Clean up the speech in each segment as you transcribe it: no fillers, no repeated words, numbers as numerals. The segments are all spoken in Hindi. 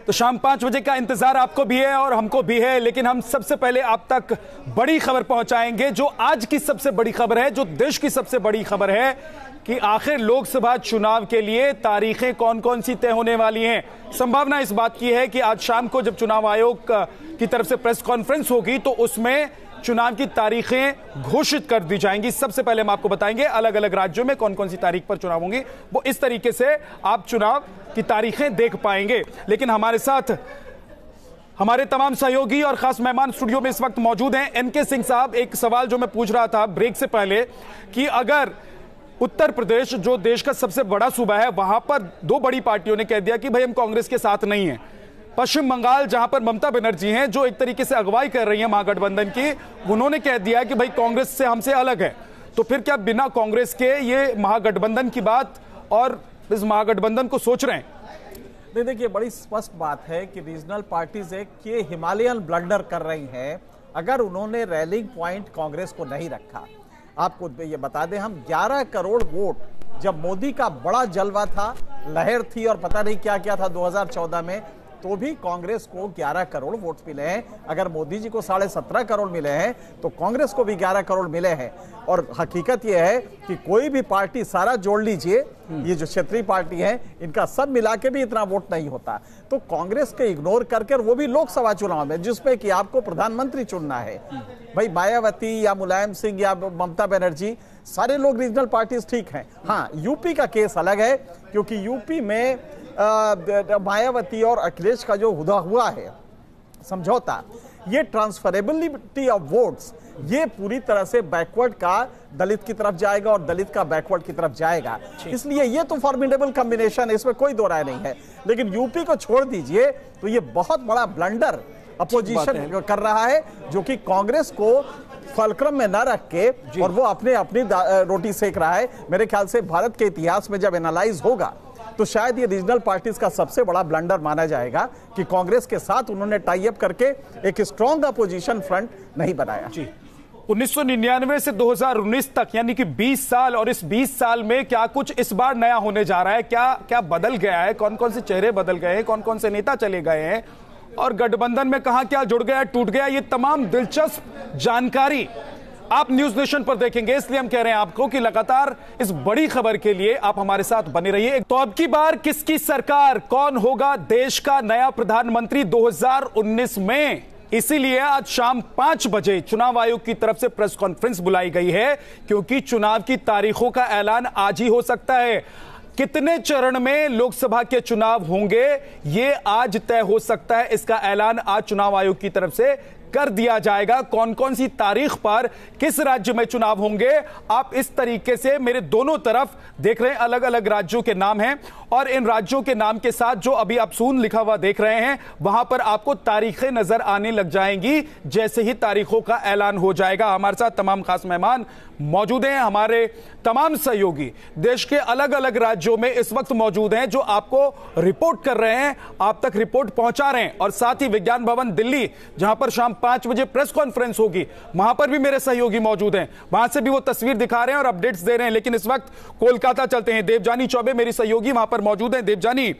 तो शाम 5 बजे का इंतजार आपको भी है और हमको भी है, लेकिन हम सबसे पहले आप तक बड़ी खबर पहुंचाएंगे, जो आज की सबसे बड़ी खबर है, जो देश की सबसे बड़ी खबर है कि आखिर लोकसभा चुनाव के लिए तारीखें कौन कौन सी तय होने वाली हैं। संभावना इस बात की है कि आज शाम को जब चुनाव आयोग की तरफ से प्रेस कॉन्फ्रेंस होगी तो उसमें चुनाव की तारीखें घोषित कर दी जाएंगी। सबसे पहले हम आपको बताएंगे अलग अलग राज्यों में कौन कौन सी तारीख पर चुनाव होंगे, वो इस तरीके से आप चुनाव की तारीखें देख पाएंगे। लेकिन हमारे साथ हमारे तमाम सहयोगी और खास मेहमान स्टूडियो में इस वक्त मौजूद हैं। एनके सिंह साहब, एक सवाल जो मैं पूछ रहा था ब्रेक से पहले कि अगर उत्तर प्रदेश जो देश का सबसे बड़ा सूबा है, वहां पर दो बड़ी पार्टियों ने कह दिया कि भाई हम कांग्रेस के साथ नहीं हैं, पश्चिम बंगाल जहां पर ममता बनर्जी हैं जो एक तरीके से अगुवाई कर रही हैं महागठबंधन की, उन्होंने कह दिया कि भाई कांग्रेस से हमसे अलग है, तो फिर क्या बिना कांग्रेस के ये महागठबंधन की बात और इस महागठबंधन को सोच रहे हैं? नहीं, देखिए बड़ी स्पष्ट बात है कि रीजनल पार्टीज एक ये हिमालयन ब्लंडर कर रही हैं अगर उन्होंने रैलिंग पॉइंट कांग्रेस को नहीं रखा। आपको ये बता दें, हम 11 करोड़ वोट, जब मोदी का बड़ा जलवा था, लहर थी और पता नहीं क्या क्या था 2014 में, तो भी कांग्रेस को 11 करोड़ वोट मिले हैं। अगर मोदी जी को 17.5 करोड़ मिले हैं तो कांग्रेस को भी 11 करोड़ मिले हैं। और हकीकत यह है कि कोई भी पार्टी सारा जोड़ लीजिए, ये जो क्षेत्रीय पार्टी है इनका सब मिला के भी इतना वोट नहीं होता। तो कांग्रेस के इग्नोर करके, वो भी लोकसभा चुनाव में जिसमें कि आपको प्रधानमंत्री चुनना है, भाई मायावती या मुलायम सिंह या ममता बनर्जी, सारे लोग रीजनल पार्टीज ठीक हैं। हाँ, यूपी का केस अलग है, क्योंकि यूपी में मायावती और अखिलेश का जो हुआ है समझौता, ये ट्रांसफरेबिलिटी ऑफ वोट्स, ये पूरी तरह से बैकवर्ड का दलित की तरफ जाएगा और दलित का बैकवर्ड की तरफ जाएगा। इसलिए ये तो फॉर्मिडेबल कॉम्बिनेशन है, इसमें कोई दो राय नहीं है। लेकिन यूपी को छोड़ दीजिए तो ये बहुत बड़ा ब्लंडर अपोजिशन कर रहा है, जो कि कांग्रेस को फलक्रम में न रख के और वो अपनी रोटी सेक रहा है। मेरे ख्याल से भारत के इतिहास में जब एनालाइज होगा तो शायद ये रीजनल पार्टीज का सबसे बड़ा ब्लंडर माना जाएगा कि कांग्रेस के साथ उन्होंने टाई अप करके एक स्ट्रॉन्ग अपोजिशन फ्रंट नहीं बनाया। जी, 1999 से 2019 तक यानी कि 20 साल, और इस 20 साल में क्या कुछ इस बार नया होने जा रहा है? क्या क्या बदल गया है? कौन कौन से चेहरे बदल गए हैं? कौन कौन से नेता चले गए हैं? और गठबंधन में कहां क्या जुड़ गया, टूट गया? ये तमाम दिलचस्प जानकारी आप न्यूज नेशन पर देखेंगे। इसलिए हम कह रहे हैं आपको कि लगातार इस बड़ी खबर के लिए आप हमारे साथ बने रहिए। तो अब की बार किसकी सरकार, कौन होगा देश का नया प्रधानमंत्री 2019 में? इसीलिए आज शाम 5 बजे चुनाव आयोग की तरफ से प्रेस कॉन्फ्रेंस बुलाई गई है, क्योंकि चुनाव की तारीखों का ऐलान आज ही हो सकता है। कितने चरण में लोकसभा के चुनाव होंगे ये आज तय हो सकता है। इसका ऐलान आज चुनाव आयोग की तरफ से कर दिया जाएगा। कौन कौन सी तारीख पर किस राज्य में चुनाव होंगे, आप इस तरीके से मेरे दोनों तरफ देख रहे हैं, अलग अलग राज्यों के नाम हैं और इन राज्यों के नाम के साथ जो अभी आप सून लिखा हुआ देख रहे हैं, वहां पर आपको तारीखें नजर आने लग जाएंगी जैसे ही तारीखों का ऐलान हो जाएगा। हमारे साथ तमाम खास मेहमान मौजूद हैं, हमारे तमाम सहयोगी देश के अलग अलग राज्यों में इस वक्त मौजूद हैं, जो आपको रिपोर्ट कर रहे हैं, आप तक रिपोर्ट पहुंचा रहे हैं। और साथ ही विज्ञान भवन दिल्ली, जहां पर शाम 5 बजे प्रेस कॉन्फ्रेंस होगी, वहां पर भी मेरे सहयोगी मौजूद हैं, वहां से भी वो तस्वीर दिखा रहे हैं और अपडेट्स दे रहे हैं। लेकिन इस वक्त कोलकाता चलते हैं, देवजानी चौबे मेरी सहयोगी वहां पर मौजूद हैं। देवजानी,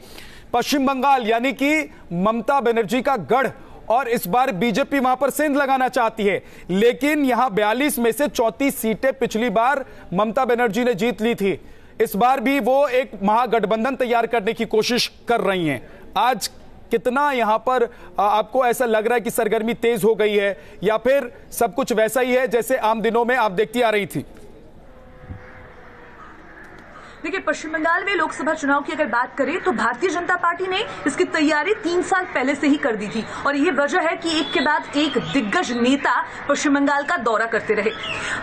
पश्चिम बंगाल यानी कि ममता बनर्जी का गढ़, और इस बार बीजेपी वहां पर सेंध लगाना चाहती है, लेकिन यहां 42 में से 34 सीटें पिछली बार ममता बनर्जी ने जीत ली थी। इस बार भी वो एक महागठबंधन तैयार करने की कोशिश कर रही हैं। आज कितना यहां पर आपको ऐसा लग रहा है कि सरगर्मी तेज हो गई है, या फिर सब कुछ वैसा ही है जैसे आम दिनों में आप देखती आ रही थी? देखिए, पश्चिम बंगाल में लोकसभा चुनाव की अगर बात करें तो भारतीय जनता पार्टी ने इसकी तैयारी 3 साल पहले से ही कर दी थी, और ये वजह है कि एक के बाद एक दिग्गज नेता पश्चिम बंगाल का दौरा करते रहे।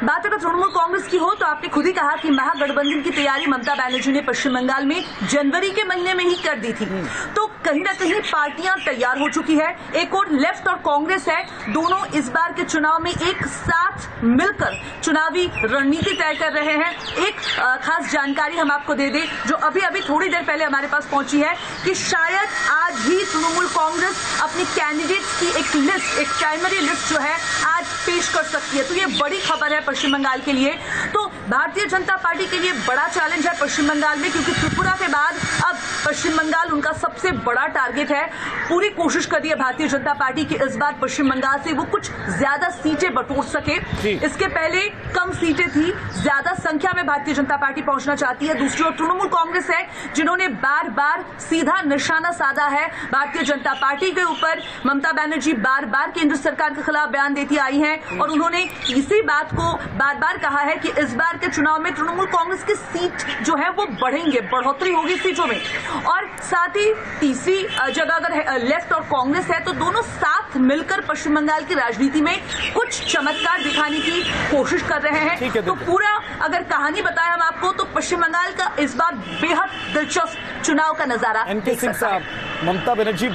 बात अगर तृणमूल कांग्रेस की हो तो आपने खुद ही कहा कि महागठबंधन की तैयारी ममता बनर्जी ने पश्चिम बंगाल में जनवरी के महीने में ही कर दी थी। तो कहीं ना कहीं पार्टियां तैयार हो चुकी है। एक और लेफ्ट और कांग्रेस है, दोनों इस बार के चुनाव में एक साथ मिलकर चुनावी रणनीति तय कर रहे हैं। एक खास जानकारी हम आपको दे दें जो अभी अभी थोड़ी देर पहले हमारे पास पहुंची है कि शायद आज ही तृणमूल कांग्रेस अपनी कैंडिडेट्स की एक लिस्ट, एक प्राइमरी लिस्ट जो है आज पेश कर सकती है। तो ये बड़ी खबर है पश्चिम बंगाल के लिए। तो भारतीय जनता पार्टी के लिए बड़ा चैलेंज है पश्चिम बंगाल में, क्योंकि त्रिपुरा के बाद अब पश्चिम बंगाल उनका सबसे बड़ा टारगेट है। पूरी कोशिश कर रही है भारतीय जनता पार्टी की इस बार पश्चिम बंगाल से वो कुछ ज्यादा सीटें बटोर सके। इसके पहले कम सीटें थी, ज्यादा संख्या में भारतीय जनता पार्टी पहुंचना चाहती है। दूसरी ओर तृणमूल कांग्रेस है, जिन्होंने बार बार सीधा निशाना साधा है भारतीय जनता पार्टी के ऊपर। ममता बनर्जी बार बार केंद्र सरकार के खिलाफ बयान देती आई हैं और उन्होंने इसी बात को बार बार कहा है कि इस बार के चुनाव में तृणमूल कांग्रेस की सीट जो है वो बढ़ेंगे, बढ़ोतरी होगी सीटों में। और साथ ही तीसरी जगह अगर लेफ्ट और कांग्रेस है तो दोनों साथ मिलकर पश्चिम बंगाल की राजनीति में कुछ चमत्कार दिखाने की कोशिश कर रहे हैं। तो पूरा अगर कहानी बताएं हम आपको तो पश्चिम बंगाल का इस बार बेहद दिलचस्प चुनाव का नजारा एनके सिंह साहब, ममता बनर्जी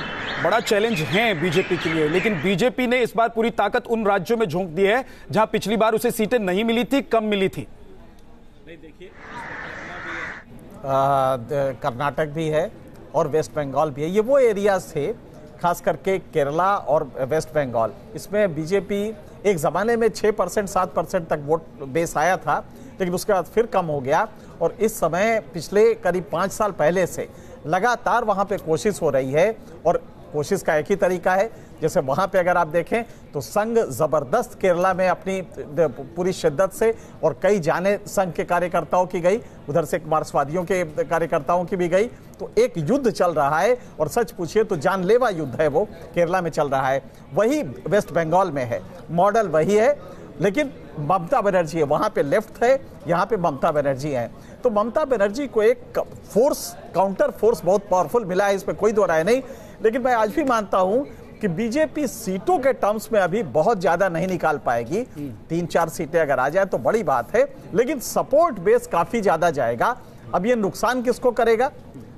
बड़ा चैलेंज है बीजेपी के लिए, लेकिन बीजेपी ने इस बार पूरी ताकत उन राज्यों में झोंक दी है जहां पिछली बार उसे सीटें नहीं मिली थी, कम मिली थी। नहीं, देखिए कर्नाटक भी है और वेस्ट बंगाल भी है। ये वो एरियाज थे, खास करके केरला और वेस्ट बंगाल। इसमें बीजेपी एक ज़माने में 6% 7% तक वोट बेस आया था, लेकिन उसके बाद फिर कम हो गया। और इस समय पिछले करीब 5 साल पहले से लगातार वहाँ पे कोशिश हो रही है, और कोशिश का एक ही तरीका है। जैसे वहाँ पे अगर आप देखें तो संघ ज़बरदस्त केरला में अपनी पूरी शिद्दत से, और कई जाने संघ के कार्यकर्ताओं की गई, उधर से मार्क्सवादियों के कार्यकर्ताओं की भी गई। तो एक युद्ध चल रहा है, और सच पूछिए तो जानलेवा युद्ध है वो केरला में चल रहा है। वही वेस्ट बंगाल में है, मॉडल वही है, लेकिन ममता बनर्जी है, वहाँ पे लेफ्ट है, यहाँ पे ममता बनर्जी है। तो ममता बनर्जी को एक फोर्स, काउंटर फोर्स बहुत पावरफुल मिला है, इसमें कोई दो राय नहीं। लेकिन मैं आज भी मानता हूं कि बीजेपी सीटों के टर्म्स में अभी बहुत ज्यादा नहीं निकाल पाएगी। 3-4 सीटें अगर आ जाए तो बड़ी बात है, लेकिन सपोर्ट बेस काफी ज्यादा जाएगा। अब ये नुकसान किसको करेगा?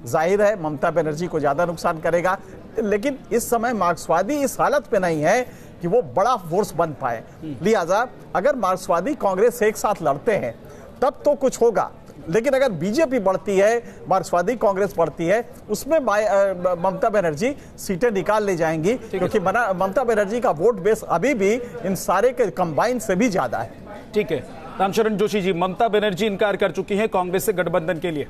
जाहिर है ममता बनर्जी को ज्यादा नुकसान करेगा, लेकिन इस समय मार्क्सवादी इस हालत पे नहीं है कि वो बड़ा फोर्स बन पाए। लिहाजा अगर मार्क्सवादी कांग्रेस एक साथ लड़ते हैं तब तो कुछ होगा, लेकिन अगर बीजेपी बढ़ती है, मार्क्सवादी कांग्रेस बढ़ती है, उसमें ममता बनर्जी सीटें निकाल ले जाएंगी, क्योंकि ममता बनर्जी का वोट बेस अभी भी इन सारे के कंबाइन से भी ज्यादा है। ठीक है, रामचरण जोशी जी, ममता बनर्जी इनकार कर चुकी हैं कांग्रेस से गठबंधन के लिए।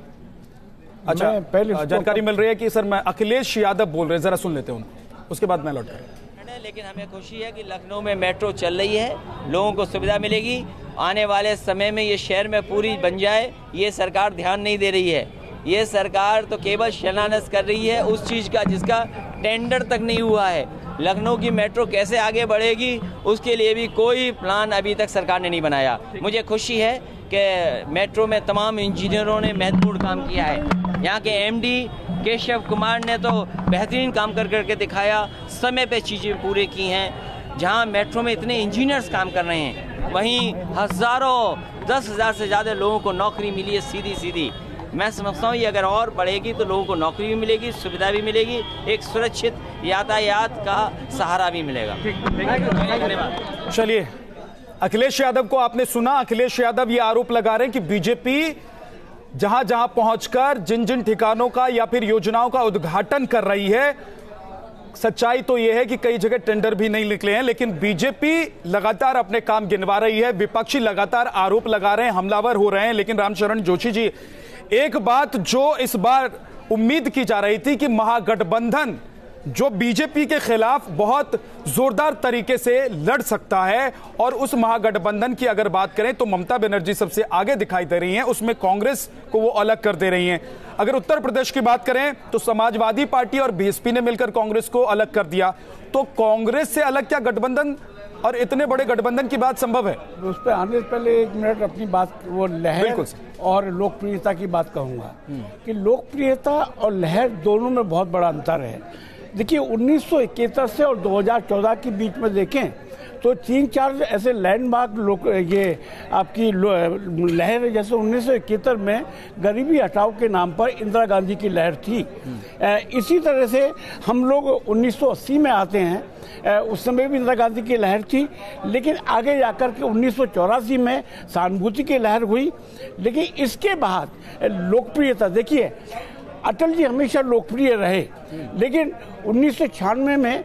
अच्छा, पहले जानकारी मिल रही है कि सर मैं अखिलेश यादव बोल रहे हैं, जरा सुन लेते हैं उनको, उसके बाद मैं लौट कर। लेकिन हमें खुशी है कि लखनऊ में मेट्रो चल रही है, लोगों को सुविधा मिलेगी। आने वाले समय में ये शहर में पूरी बन जाए, ये सरकार ध्यान नहीं दे रही है। ये सरकार तो केवल शिलान्यास कर रही है उस चीज़ का जिसका टेंडर तक नहीं हुआ है। लखनऊ की मेट्रो कैसे आगे बढ़ेगी उसके लिए भी कोई प्लान अभी तक सरकार ने नहीं बनाया। मुझे खुशी है कि मेट्रो में तमाम इंजीनियरों ने महत्वपूर्ण काम किया है। यहाँ के एमडी केशव कुमार ने तो बेहतरीन काम करके दिखाया, समय पे चीज़ें पूरी की हैं। जहाँ मेट्रो में इतने इंजीनियर्स काम कर रहे हैं, वहीं हज़ारों 10,000 से ज़्यादा लोगों को नौकरी मिली है सीधी। मैं समझता हूँ ये अगर और बढ़ेगी तो लोगों को नौकरी भी मिलेगी, सुविधा भी मिलेगी, एक सुरक्षित यातायात का सहारा भी मिलेगा। धन्यवाद। चलिए, अखिलेश यादव को आपने सुना। अखिलेश यादव ये आरोप लगा रहे हैं कि बीजेपी जहां जहां पहुंचकर जिन जिन ठिकानों का या फिर योजनाओं का उद्घाटन कर रही है, सच्चाई तो यह है कि कई जगह टेंडर भी नहीं निकले हैं, लेकिन बीजेपी लगातार अपने काम गिनवा रही है। विपक्षी लगातार आरोप लगा रहे हैं, हमलावर हो रहे हैं। लेकिन रामचरण जोशी जी, एक बात जो इस बार उम्मीद की जा रही थी कि महागठबंधन जो बीजेपी के खिलाफ बहुत जोरदार तरीके से लड़ सकता है, और उस महागठबंधन की अगर बात करें तो ममता बनर्जी सबसे आगे दिखाई दे रही हैं, उसमें कांग्रेस को वो अलग कर दे रही हैं। अगर उत्तर प्रदेश की बात करें तो समाजवादी पार्टी और बीएसपी ने मिलकर कांग्रेस को अलग कर दिया। तो कांग्रेस से अलग क्या गठबंधन और इतने बड़े गठबंधन की बात संभव है? उस पर आने से पहले 1 मिनट अपनी बात, वो लहर और लोकप्रियता की बात कहूंगा कि लोकप्रियता और लहर दोनों में बहुत बड़ा अंतर है। देखिए, 1971 से और 2014 के बीच में देखें तो 3-4 ऐसे लैंडमार्क लोग ये आपकी लहर, जैसे 1971 में गरीबी हटाओ के नाम पर इंदिरा गांधी की लहर थी। इसी तरह से हम लोग 1980 में आते हैं, उस समय भी इंदिरा गांधी की लहर थी, लेकिन आगे जाकर के 1984 में सहानुभूति की लहर हुई। लेकिन इसके बाद लोकप्रियता, देखिए अटल जी हमेशा लोकप्रिय रहे, लेकिन 1996 में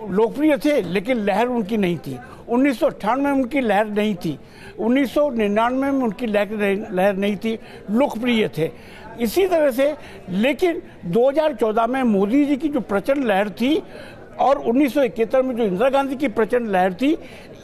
लोकप्रिय थे, लेकिन लहर उनकी नहीं थी। 1998 में उनकी लहर नहीं थी, 1999 में उनकी लहर नहीं थी, लोकप्रिय थे इसी तरह से। लेकिन 2014 में मोदी जी की जो प्रचंड लहर थी और 1971 में जो इंदिरा गांधी की प्रचंड लहर थी,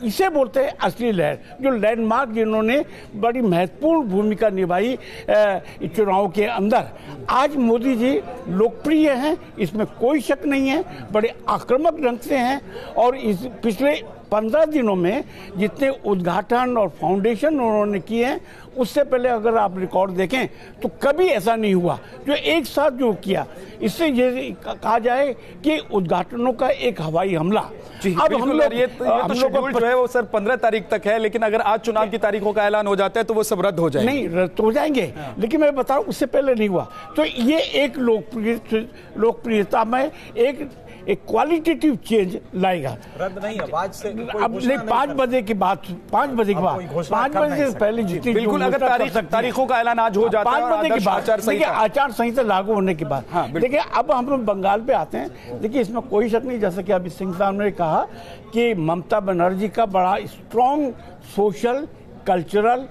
इसे बोलते हैं असली लहर, जो लैंडमार्क जिन्होंने बड़ी महत्वपूर्ण भूमिका निभाई चुनाव के अंदर। आज मोदी जी लोकप्रिय हैं, इसमें कोई शक नहीं है, बड़े आक्रामक ढंग से हैं और इस पिछले 15 दिनों में जितने उद्घाटन और फाउंडेशन उन्होंने किए हैं, उससे पहले अगर आप रिकॉर्ड देखें तो कभी ऐसा नहीं हुआ जो एक साथ जो किया। इससे ये कहा जाए कि उद्घाटनों का एक हवाई हमला। अब हम लोग ये तो शेड्यूल जो है वो सर 15 तारीख तक है, लेकिन अगर आज चुनाव की तारीखों का ऐलान हो जाता है तो वो सब रद्द हो जाएंगे। नहीं, रद्द हो जाएंगे, लेकिन मैं बता रहा हूं उससे पहले नहीं हुआ। तो ये एक लोकप्रियता में एक क्वालिटेटिव चेंज लाएगा। रद्द नहीं, आज से अब नहीं, 5 बजे की बात, 5 बजे के बाद, 5 बजे से पहले जितनी बिल्कुल अगर तारीखों का ऐलान आज हो जाता है 5 बजे की बात, आचार संहिता लागू होने के बाद। देखिए अब हम लोग बंगाल पे आते हैं। देखिए इसमें कोई शक नहीं, जैसा कि अभी सिंह साहब ने कहा कि ममता बनर्जी का बड़ा स्ट्रॉन्ग सोशल, कल्चरल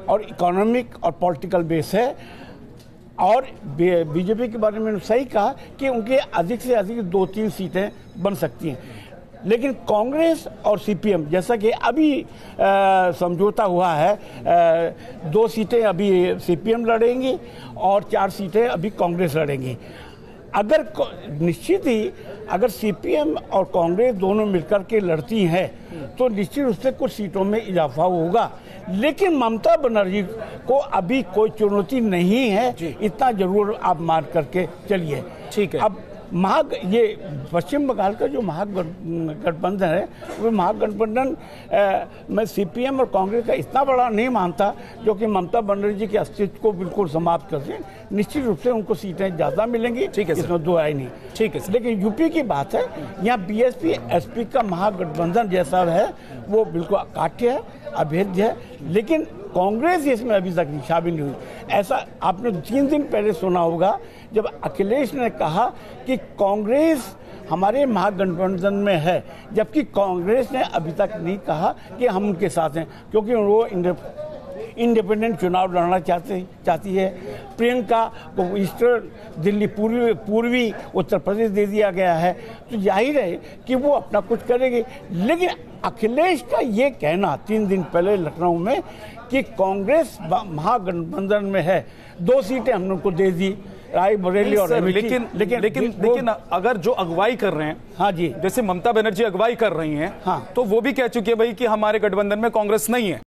और इकोनॉमिक और पॉलिटिकल बेस है। और बीजेपी के बारे में सही कहा कि उनके अधिक से अधिक 2-3 सीटें बन सकती हैं, लेकिन कांग्रेस और सीपीएम जैसा कि अभी समझौता हुआ है, 2 सीटें अभी सीपीएम लड़ेंगी और 4 सीटें अभी कांग्रेस लड़ेंगी। अगर निश्चित ही अगर सीपीएम और कांग्रेस दोनों मिलकर के लड़ती हैं तो निश्चित रूप से कुछ सीटों में इजाफा होगा, लेकिन ममता बनर्जी को अभी कोई चुनौती नहीं है, इतना जरूर आप मान करके चलिए। ठीक है। अब ये पश्चिम बंगाल का जो महागठबंधन है, वो महागठबंधन मैं सीपीएम और कांग्रेस का इतना बड़ा नहीं मानता जो कि ममता बनर्जी के अस्तित्व को बिल्कुल समाप्त कर दें। निश्चित रूप से उनको सीटें ज्यादा मिलेंगी, ठीक है, इसमें दो आए नहीं। ठीक है, लेकिन यूपी की बात है, यहाँ बीएसपी एसपी का महागठबंधन जैसा है वो बिल्कुल अकाट्य है, अभेद्य है, लेकिन कांग्रेस इसमें अभी तक शामिल नहीं हुई। ऐसा आपने 3 दिन पहले सुना होगा जब अखिलेश ने कहा कि कांग्रेस हमारे महागठबंधन में है, जबकि कांग्रेस ने अभी तक नहीं कहा कि हम उनके साथ हैं, क्योंकि वो इंडिपेंडेंट चुनाव लड़ना चाहती है। प्रियंका को ईस्टर्न दिल्ली, पूर्वी उत्तर प्रदेश दे दिया गया है, तो जाहिर है कि वो अपना कुछ करेगी। लेकिन अखिलेश का ये कहना 3 दिन पहले लखनऊ में कि कांग्रेस महागठबंधन में है, 2 सीटें हमने उनको दे दी, रायबरेली और लेकिन अगर जो अगुवाई कर रहे हैं, हाँ जी, जैसे ममता बनर्जी अगुवाई कर रही हैं, हाँ, तो वो भी कह चुकी है भाई कि हमारे गठबंधन में कांग्रेस नहीं है।